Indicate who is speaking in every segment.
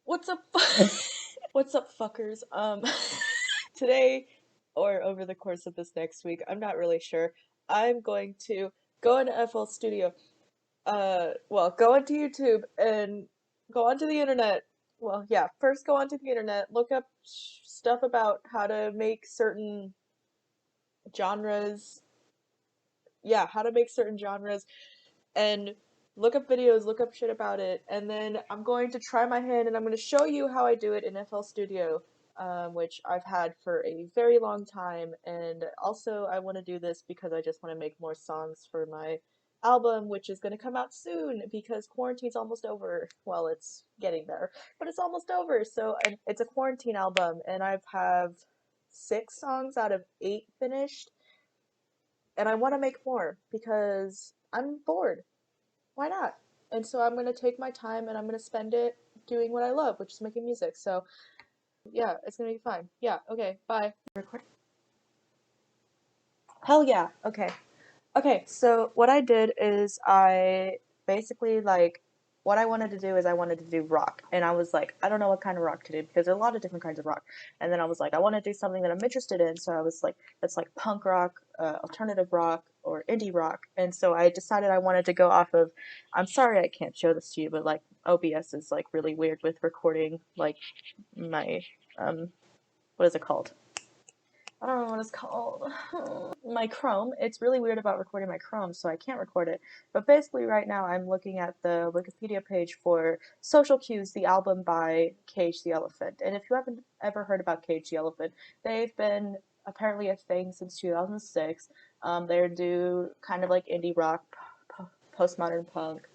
Speaker 1: What's up? What's up, fuckers? Today or over the course of this next week, I'm not really sure. I'm going to go into FL Studio. Well, go onto YouTube and go onto the internet. Well, yeah, first go onto the internet, look up stuff about how to make certain genres. Yeah, how to make certain genres and look up videos, look up shit about it, and then I'm going to try my hand and I'm going to show you how I do it in FL Studio, which I've had for a very long time. And also, I want to do this because I just want to make more songs for my album, which is going to come out soon because quarantine's almost over. Well, it's getting there, but it's almost over. So it's a quarantine album, and I've have 6 songs out of 8 finished, and I want to make more because I'm bored. Why not? And so I'm going to take my time and I'm going to spend it doing what I love, which is making music. So yeah, it's going to be fine. Yeah, okay, bye. Recording? Hell yeah, okay. Okay, so what I did is I basically what I wanted to do is I wanted to do rock. And I was like, I don't know what kind of rock to do because there are a lot of different kinds of rock. And then I was like, I want to do something that I'm interested in. So I was like, that's like punk rock, alternative rock, or indie rock. And so I decided I wanted to go off of, I'm sorry I can't show this to you, but like OBS is like really weird with recording like my, what is it called? I don't know what it's called. My Chrome. It's really weird about recording my Chrome, so I can't record it. But basically, right now, I'm looking at the Wikipedia page for Social Cues, the album by Cage the Elephant. And if you haven't ever heard about Cage the Elephant, they've been apparently a thing since 2006. They do kind of like indie rock, postmodern punk,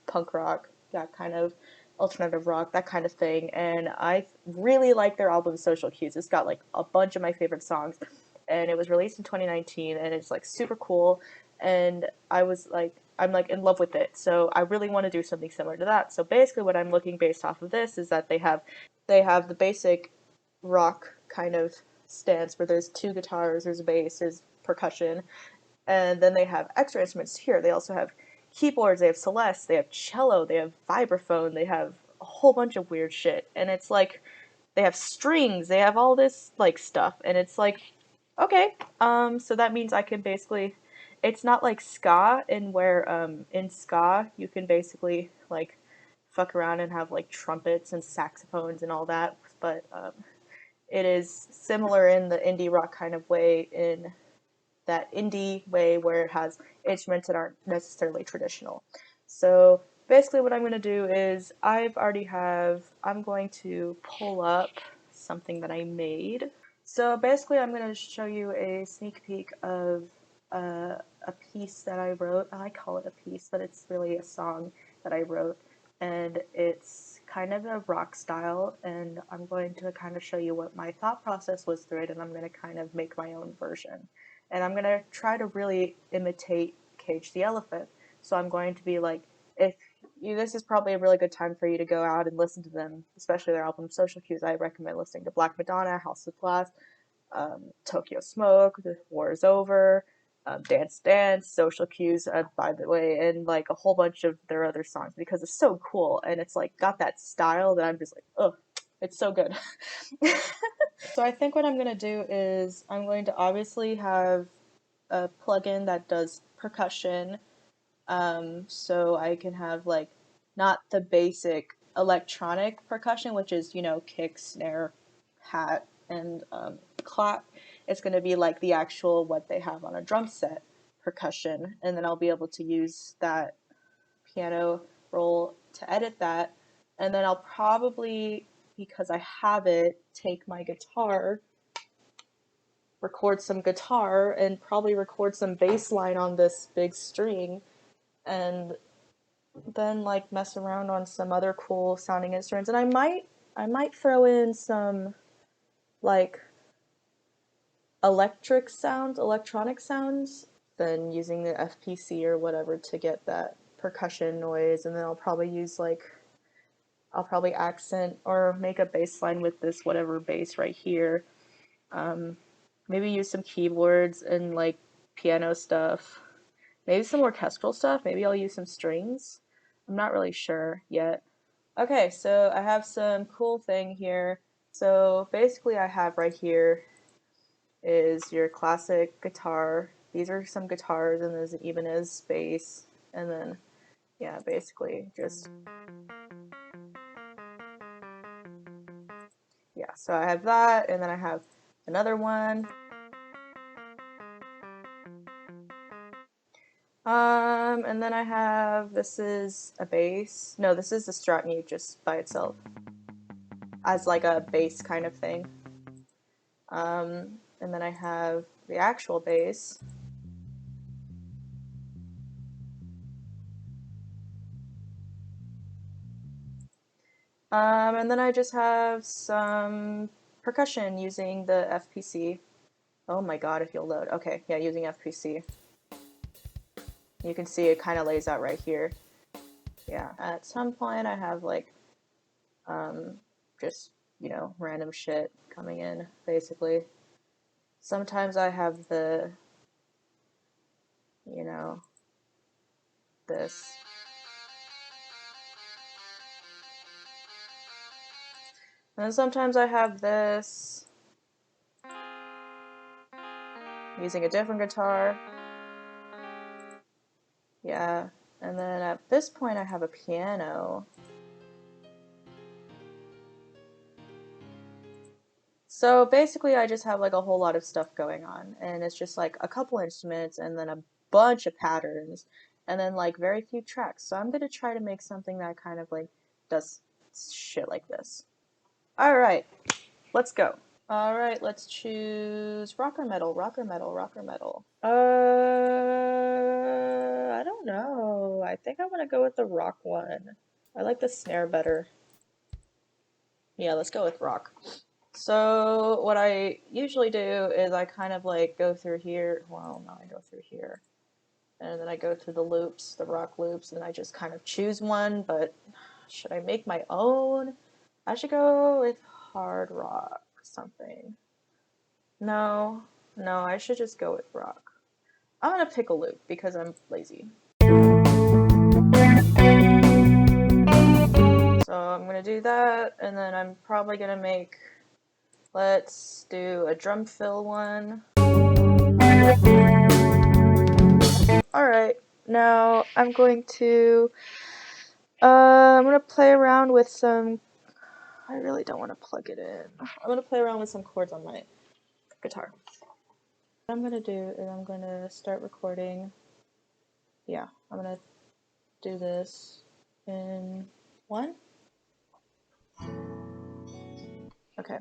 Speaker 1: punk rock, that kind of alternative rock, that kind of thing. And I really like their album Social Cues. It's got like a bunch of my favorite songs, and it was released in 2019, and it's like super cool. And I'm like in love with it. So I really want to do something similar to that. So basically, what I'm looking based off of this is that they have the basic rock kind of stance where there's 2 guitars, there's a bass, there's percussion, and then they have extra instruments here. They also have keyboards, they have Celeste, they have cello, they have vibraphone, they have a whole bunch of weird shit. And it's like they have strings, they have all this like stuff, and it's like, okay, so that means I can basically, it's not like ska in where in ska you can basically like fuck around and have like trumpets and saxophones and all that, but it is similar in the indie rock kind of way, in that indie way where it has instruments that aren't necessarily traditional. So basically what I'm going to do is I'm going to pull up something that I made. So basically I'm going to show you a sneak peek of a piece that I wrote. I call it a piece, but it's really a song that I wrote, and it's kind of a rock style, and I'm going to kind of show you what my thought process was through it, and I'm going to kind of make my own version. And I'm going to try to really imitate Cage the Elephant. So I'm going to be like, if this is probably a really good time for you to go out and listen to them, especially their album Social Cues. I recommend listening to Black Madonna, House of Glass, Tokyo Smoke, The War is Over, Dance Dance, Social Cues, by the way, and like a whole bunch of their other songs because it's so cool and it's like got that style that I'm just like, oh, it's so good. So I think what I'm going to do is I'm going to obviously have a plugin that does percussion, so I can have like not the basic electronic percussion, which is, kick, snare, hat, and clap. It's going to be like the actual what they have on a drum set percussion, and then I'll be able to use that piano roll to edit that, and then I'll probably, because I have it, take my guitar, record some guitar, and probably record some bass line on this big string, and then like mess around on some other cool sounding instruments. And I might throw in some like electronic sounds, then using the FPC or whatever to get that percussion noise. And then I'll probably accent or make a bass line with this whatever bass right here. Um, Maybe use some keyboards and like piano stuff. Maybe some orchestral stuff. Maybe I'll use some strings. I'm not really sure yet. Okay, so I have some cool thing here. So basically I have right here is your classic guitar. These are some guitars and there's an Ibanez bass and then yeah, basically just yeah, so I have that and then I have another one. And then I have, this is a bass. No, this is the Strat Mute just by itself as like a bass kind of thing. And then I have the actual bass. And then I just have some percussion using the FPC. Oh my god, if you'll load. Okay, yeah, using FPC. You can see it kind of lays out right here. Yeah, at some point I have like, just, you know, random shit coming in, basically. Sometimes I have the, you know, this. And sometimes I have this, using a different guitar. Yeah, and then at this point I have a piano. So basically I just have like a whole lot of stuff going on, and it's just like a couple instruments and then a bunch of patterns, and then like very few tracks. So I'm gonna try to make something that kind of like does shit like this. Alright, let's go. Alright, let's choose rock or metal, rock or metal, rock or metal. I don't know. I think I'm gonna go with the rock one. I like the snare better. Yeah, let's go with rock. So what I usually do is I kind of like go through here. Well, no, I go through here. And then I go through the loops, the rock loops, and I just kind of choose one, but should I make my own? I should go with hard rock something. No, no, I should just go with rock. I'm gonna pick a loop because I'm lazy. So I'm gonna do that, and then I'm probably gonna make, let's do a drum fill one. Alright, now I'm going to, I'm gonna play around with some, I really don't want to plug it in. I'm gonna play around with some chords on my guitar. What I'm gonna do is I'm gonna start recording. Yeah, I'm gonna do this in one. Okay.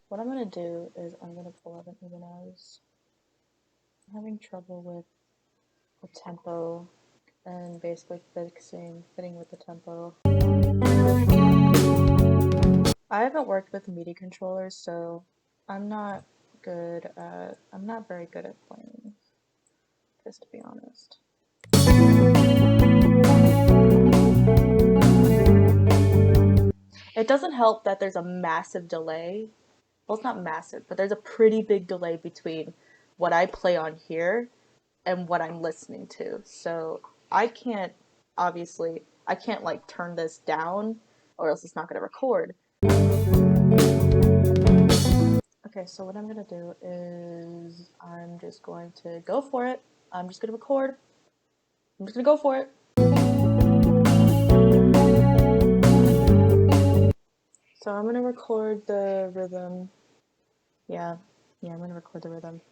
Speaker 1: What I'm gonna do is I'm gonna pull up an Ibanez. I'm having trouble with the tempo and basically fitting with the tempo. I haven't worked with MIDI controllers, so I'm not very good at playing, just to be honest. It doesn't help that there's a massive delay. Well, it's not massive, but there's a pretty big delay between what I play on here and what I'm listening to. So I can't like turn this down or else it's not gonna record. Okay, so what I'm gonna do is I'm just going to go for it. I'm just gonna record. I'm just gonna go for it. So I'm gonna record the rhythm. Yeah, I'm gonna record the rhythm.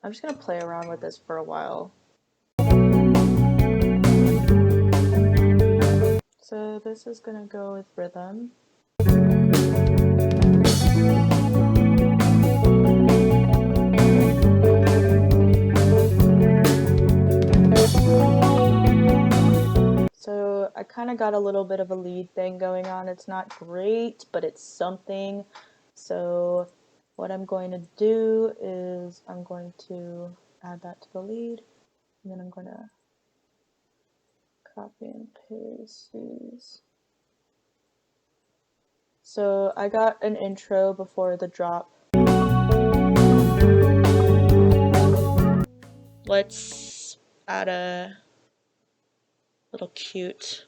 Speaker 1: I'm just gonna play around with this for a while. So this is gonna go with rhythm. So I kind of got a little bit of a lead thing going on. It's not great, but it's something. So what I'm going to do is I'm going to add that to the lead, and then I'm going to copy and paste these. So I got an intro before the drop. Let's add a little cute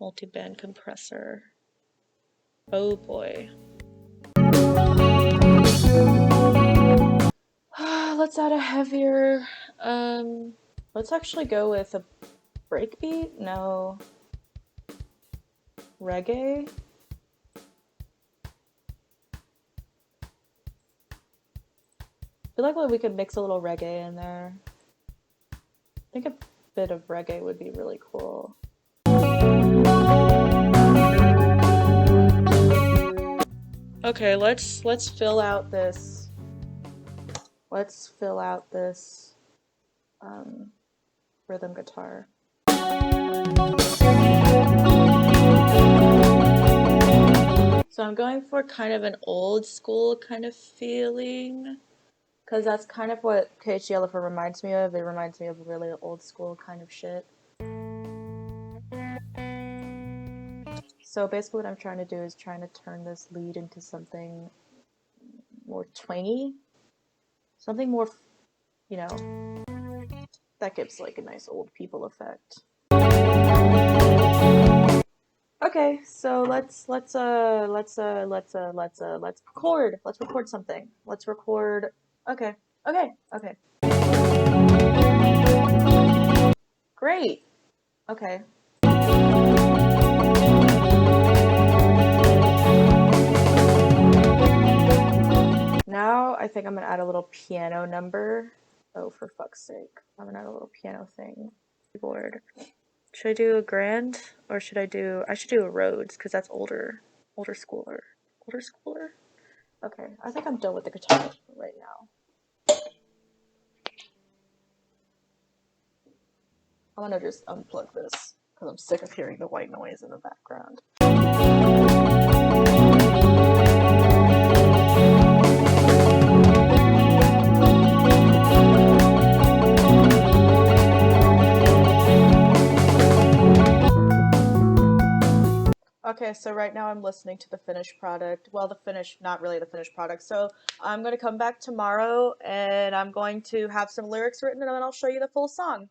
Speaker 1: multi-band compressor. Oh boy. Let's add a heavier, let's actually go with a breakbeat? No. Reggae? I feel like we could mix a little reggae in there. I think a bit of reggae would be really cool. Okay, let's fill out this. Let's fill out this rhythm guitar. So I'm going for kind of an old school kind of feeling, because that's kind of what KHD Elephant reminds me of. It reminds me of really old school kind of shit. So basically what I'm trying to do is trying to turn this lead into something more twangy. Something more, you know, that gives like a nice old people effect. Okay, so let's record. Let's record something. Let's record. Okay. Great. Okay. Now I think I'm gonna add a little piano number. Oh, for fuck's sake. I'm gonna add a little piano thing. Keyboard. Should I do a grand or should I do a Rhodes because that's older schooler. Older schooler? Okay, I think I'm done with the guitar right now. I'm gonna just unplug this because I'm sick of hearing the white noise in the background. Okay, so right now I'm listening to the finished product. Well, not really the finished product. So I'm going to come back tomorrow and I'm going to have some lyrics written and then I'll show you the full song.